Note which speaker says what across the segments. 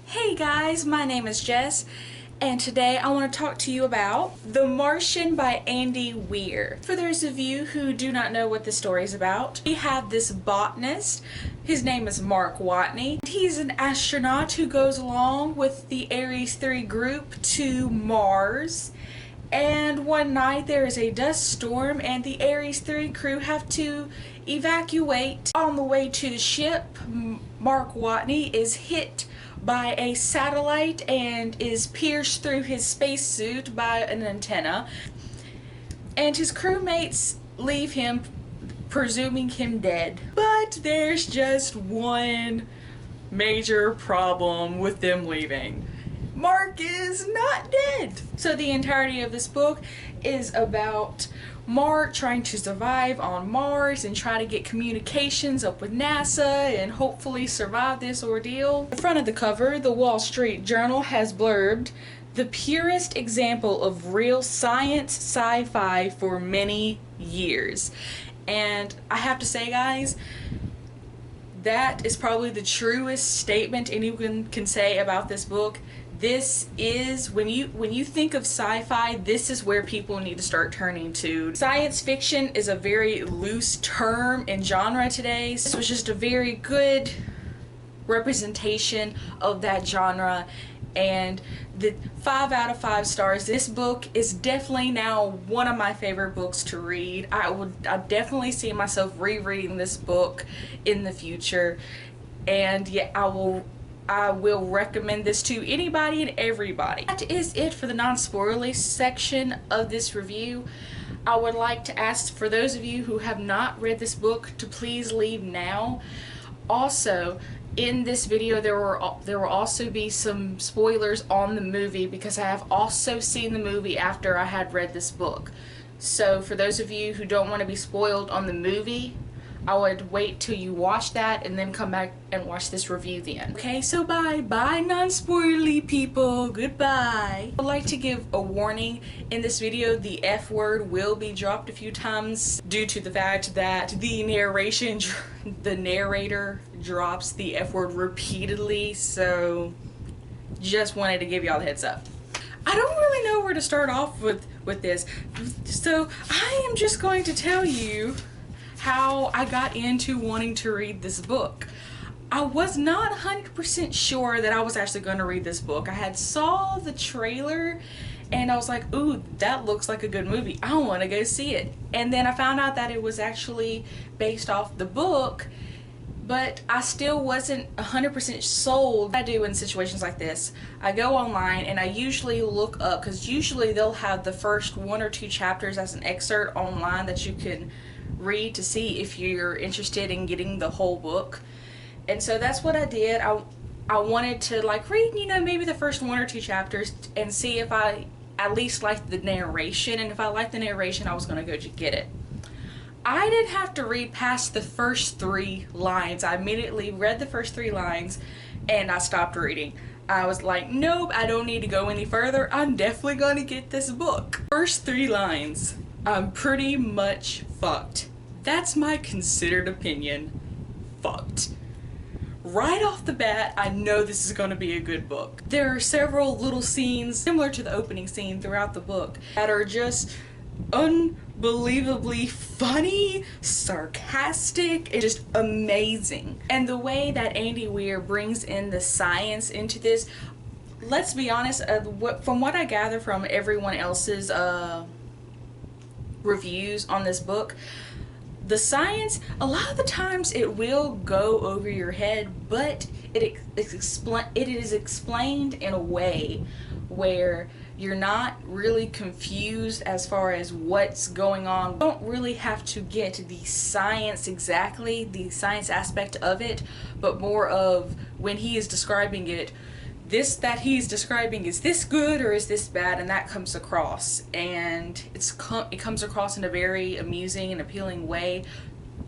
Speaker 1: Hey guys, my name is Jess, and today I want to talk to you about The Martian by Andy Weir. For those of you who do not know what this story is about, we have this botanist. His name is Mark Watney. He's an astronaut who goes along with the Ares 3 group to Mars. And one night there is a dust storm and the Ares 3 crew have to evacuate. On the way to the ship, Mark Watney is hit by a satellite and is pierced through his spacesuit by an antenna. And his crewmates leave him, presuming him dead. But there's just one major problem with them leaving. Mark is not dead. So the entirety of this book is about Mark trying to survive on Mars and try to get communications up with NASA and hopefully survive this ordeal. The front of the cover, the Wall Street Journal has blurbed, "The purest example of real science sci-fi for many years." And I have to say, guys, that is probably the truest statement anyone can say about this book. This is, when you think of sci-fi, this is where people need to start turning to. Science fiction is a very loose term in genre today. This was just a very good representation of that genre, and the 5 out of 5 stars. This book is definitely now one of my favorite books to read. I definitely see myself rereading this book in the future, and yeah, I will recommend this to anybody and everybody. That is it for the non-spoilerly section of this review. I would like to ask for those of you who have not read this book to please leave now. Also, in this video there will also be some spoilers on the movie because I have also seen the movie after I had read this book. So for those of you who don't want to be spoiled on the movie, I would wait till you watch that and then come back and watch this review then. Okay, so bye non-spoilerly people, goodbye. I'd like to give a warning. In this video, the F word will be dropped a few times due to the fact that the narrator drops the F word repeatedly, so just wanted to give y'all the heads up. I don't really know where to start off with this, so I am just going to tell you how I got into wanting to read this book. I was not 100% sure that I was actually going to read this book. I had saw the trailer and I was like, ooh, that looks like a good movie. I want to go see it. And then I found out that it was actually based off the book, but I still wasn't 100% sold. What I do in situations like this, I go online and I usually look up, because usually they'll have the first 1 or 2 chapters as an excerpt online that you can read to see if you're interested in getting the whole book. And so that's what I did. I wanted to like read, maybe the first 1 or 2 chapters and see if I at least liked the narration, and if I liked the narration I was going to go get it. I didn't have to read past the first 3 lines. I immediately read the first 3 lines and I stopped reading. I was like, nope, I don't need to go any further. I'm definitely going to get this book. First 3 lines, I'm pretty much fucked. That's my considered opinion. Fucked. Right off the bat, I know this is going to be a good book. There are several little scenes similar to the opening scene throughout the book that are just unbelievably funny, sarcastic, and just amazing. And the way that Andy Weir brings in the science into this, let's be honest, from what I gather from everyone else's reviews on this book, the science, a lot of the times it will go over your head, but it is explained in a way where you're not really confused as far as what's going on. You don't really have to get the science exactly, the science aspect of it, but more of when he is describing it, this that he's describing, is this good or is this bad, and that comes across, and it comes across in a very amusing and appealing way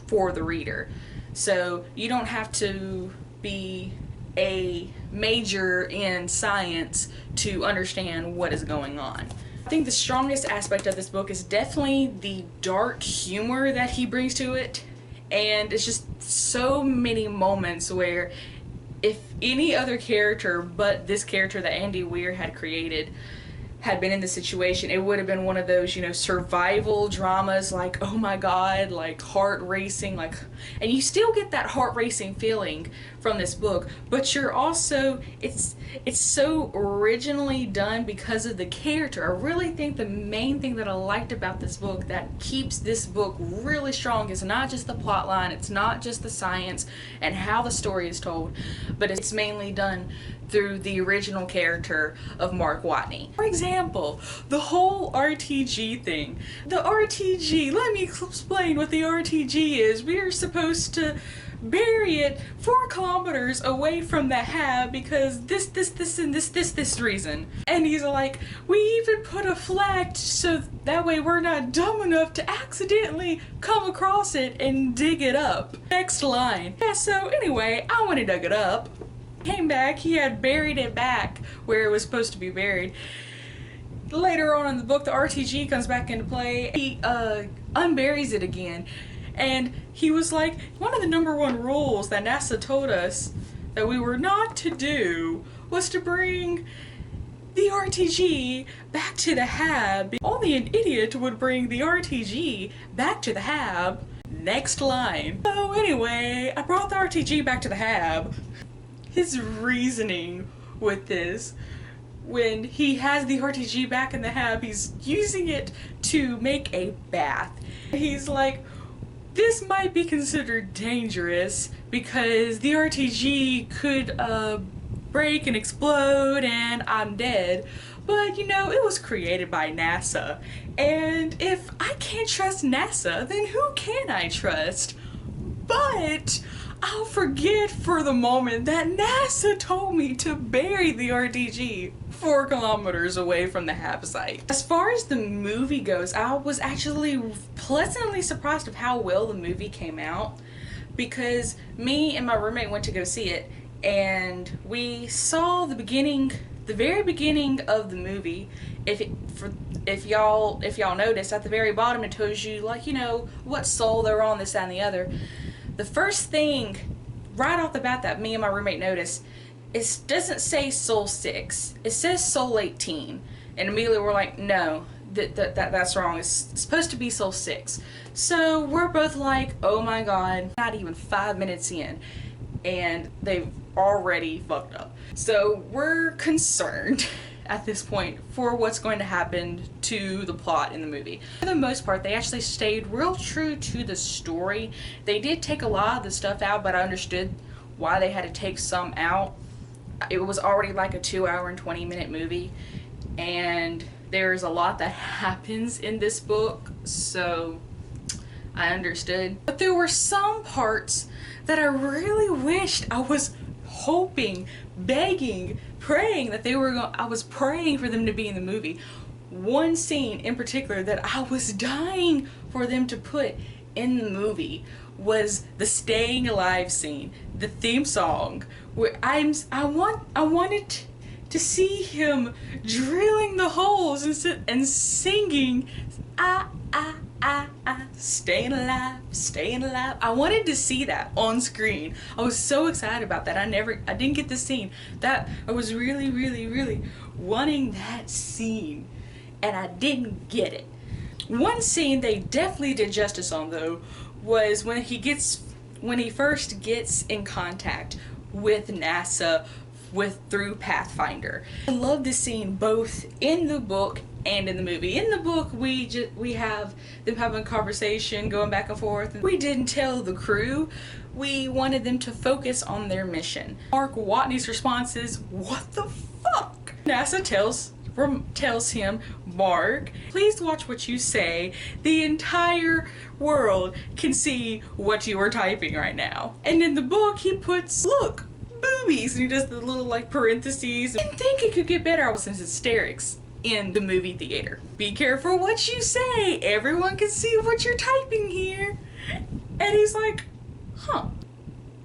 Speaker 1: for the reader. So you don't have to be a major in science to understand what is going on. I think the strongest aspect of this book is definitely the dark humor that he brings to it, and it's just so many moments where if any other character but this character that Andy Weir had created had been in the situation, it would have been one of those, you know, survival dramas, like, oh my god, like heart racing, like, and you still get that heart racing feeling from this book, but you're also, it's so originally done because of the character. I really think the main thing that I liked about this book that keeps this book really strong is not just the plot line, it's not just the science and how the story is told, but it's mainly done through the original character of Mark Watney. For example, the whole RTG thing. The RTG, let me explain what the RTG is. We are supposed to bury it 4 kilometers away from the hab because this and this reason. And he's like, we even put a flag so that way we're not dumb enough to accidentally come across it and dig it up. Next line. Yeah, so anyway, I went and dug it up. Came back, he had buried it back where it was supposed to be buried. Later on in the book, the RTG comes back into play. He unburies it again, and he was like, one of the #1 rules that NASA told us that we were not to do was to bring the RTG back to the hab. Only an idiot would bring the RTG back to the hab. Next line. So anyway, I brought the RTG back to the hab. His reasoning with this, when he has the RTG back in the hab, he's using it to make a bath. He's like, this might be considered dangerous because the RTG could break and explode and I'm dead. But you know, it was created by NASA. And if I can't trust NASA, then who can I trust? But I'll forget for the moment that NASA told me to bury the RTG 4 kilometers away from the hab site. As far as the movie goes, I was actually pleasantly surprised of how well the movie came out, because me and my roommate went to go see it and we saw the very beginning of the movie. If y'all noticed, at the very bottom it tells you, like, you know, what soul they're on, this, that, and the other. The first thing right off the bat that me and my roommate noticed, it doesn't say Soul 6, it says Soul 18, and immediately we're like, no, that's wrong, it's supposed to be Soul 6. So we're both like, oh my god, not even 5 minutes in, and they've already fucked up. So we're concerned at this point for what's going to happen to the plot in the movie. For the most part, they actually stayed real true to the story. They did take a lot of the stuff out, but I understood why they had to take some out. It was already like a 2-hour and 20-minute movie, and there's a lot that happens in this book, so I understood. But there were some parts that I really wished, I was hoping, begging, praying that I was praying for them to be in the movie. One scene in particular that I was dying for them to put in the movie was the Staying Alive scene, the theme song, where I wanted to see him drilling the holes and singing staying alive, staying alive. I wanted to see that on screen. I was so excited about that. I didn't get the scene. That I was really, really, really wanting that scene, and I didn't get it. One scene they definitely did justice on, though, was when he first gets in contact with NASA through Pathfinder. I love this scene both in the book and in the movie. In the book, we have them having a conversation, going back and forth. We didn't tell the crew. We wanted them to focus on their mission. Mark Watney's response is, "What the fuck?" NASA tells him, "Mark, please watch what you say. The entire world can see what you are typing right now." And in the book, he puts, "Look, boobies," and he does the little like parentheses. I didn't think it could get better. I was in hysterics in the movie theater. Be careful what you say. Everyone can see what you're typing here. And he's like, huh.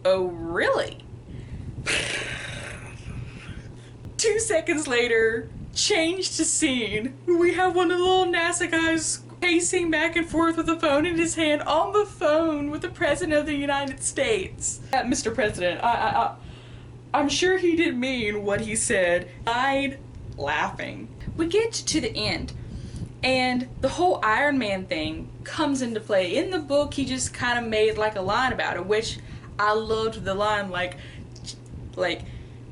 Speaker 1: Oh, really? 2 seconds later, change to scene. We have one of the little NASA guys pacing back and forth with a phone in his hand, on the phone with the President of the United States. Mr. President, I'm sure he didn't mean what he said. Died laughing. We get to the end, and the whole Iron Man thing comes into play. In the book, he just kind of made like a line about it, which I loved the line, like,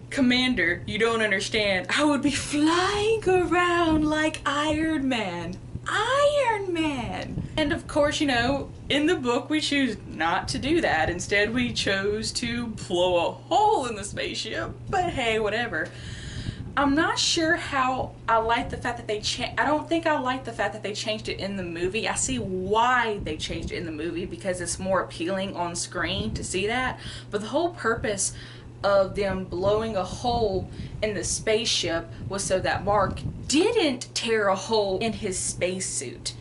Speaker 1: Commander, you don't understand. I would be flying around like Iron Man. Iron Man! And of course, you know, in the book we choose not to do that. Instead, we chose to blow a hole in the spaceship. But hey, whatever. I'm not sure how I like the fact that they I don't think I like the fact that they changed it in the movie. I see why they changed it in the movie, because it's more appealing on screen to see that. But the whole purpose of them blowing a hole in the spaceship was so that Mark didn't tear a hole in his spacesuit.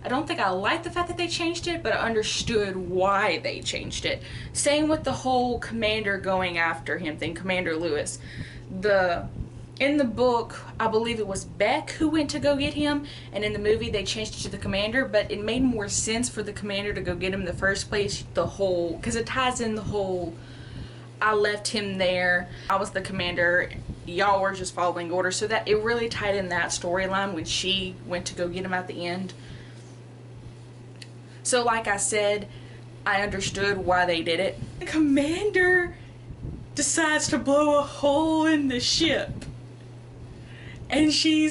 Speaker 1: I don't think I like the fact that they changed it, but I understood why they changed it. Same with the whole Commander going after him thing, Commander Lewis. In the book, I believe it was Beck who went to go get him, and in the movie they changed it to the Commander, but it made more sense for the Commander to go get him in the first place, because it ties in the whole, I left him there, I was the Commander, y'all were just following orders, so that it really tied in that storyline when she went to go get him at the end. So like I said, I understood why they did it. The Commander decides to blow a hole in the ship, and she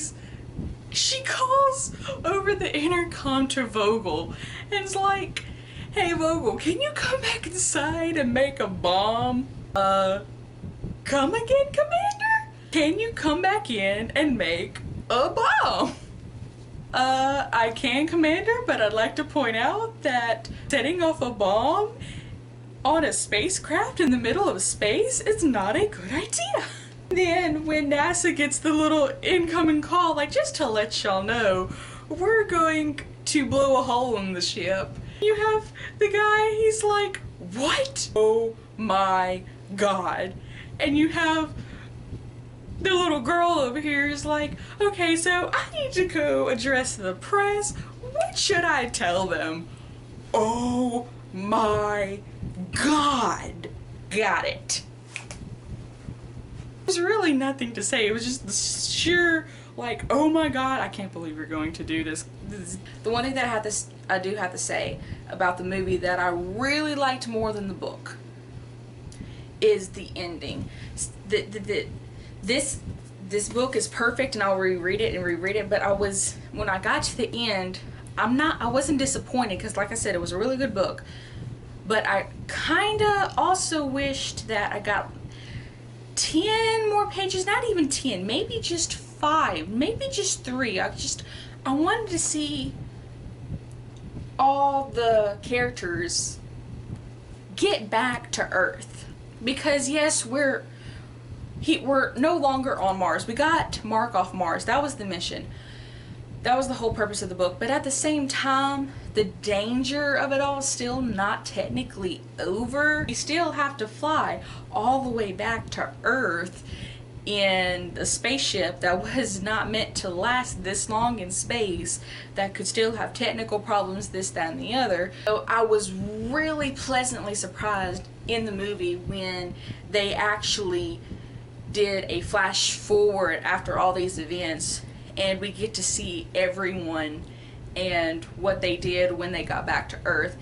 Speaker 1: calls over the intercom to Vogel and is like, hey Vogel, can you come back inside and make a bomb? Come again, Commander? Can you come back in and make a bomb? I can, Commander, but I'd like to point out that setting off a bomb on a spacecraft in the middle of space is not a good idea. Then when NASA gets the little incoming call, like, just to let y'all know, we're going to blow a hole in the ship. You have the guy, he's like, what? Oh my God. And you have the little girl over here is like, okay, so I need to go address the press. What should I tell them? Oh my God. Got it. There's really nothing to say. It was just the sheer, like, oh my God, I can't believe you're going to do this. The one thing that I do have to say about the movie that I really liked more than the book is the ending. This book is perfect, and I'll reread it, but when I got to the end, I wasn't disappointed, because like I said, it was a really good book, but I kinda also wished that I got 10 more pages, not even 10, maybe just 5, maybe just 3. I wanted to see all the characters get back to Earth, because yes, we're no longer on Mars. We got Mark off Mars. That was the mission. That was the whole purpose of the book. But at the same time, the danger of it all is still not technically over. We still have to fly all the way back to Earth in a spaceship that was not meant to last this long in space, that could still have technical problems, this, that, and the other. So I was really pleasantly surprised in the movie when they actually did a flash forward after all these events, and we get to see everyone and what they did when they got back to Earth.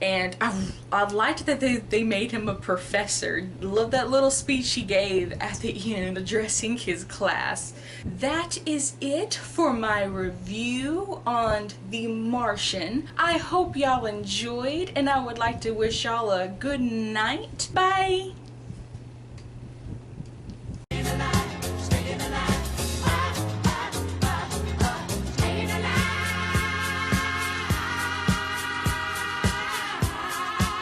Speaker 1: And I liked that they made him a professor. Love that little speech he gave at the end addressing his class. That is it for my review on The Martian. I hope y'all enjoyed, and I would like to wish y'all a good night. Bye!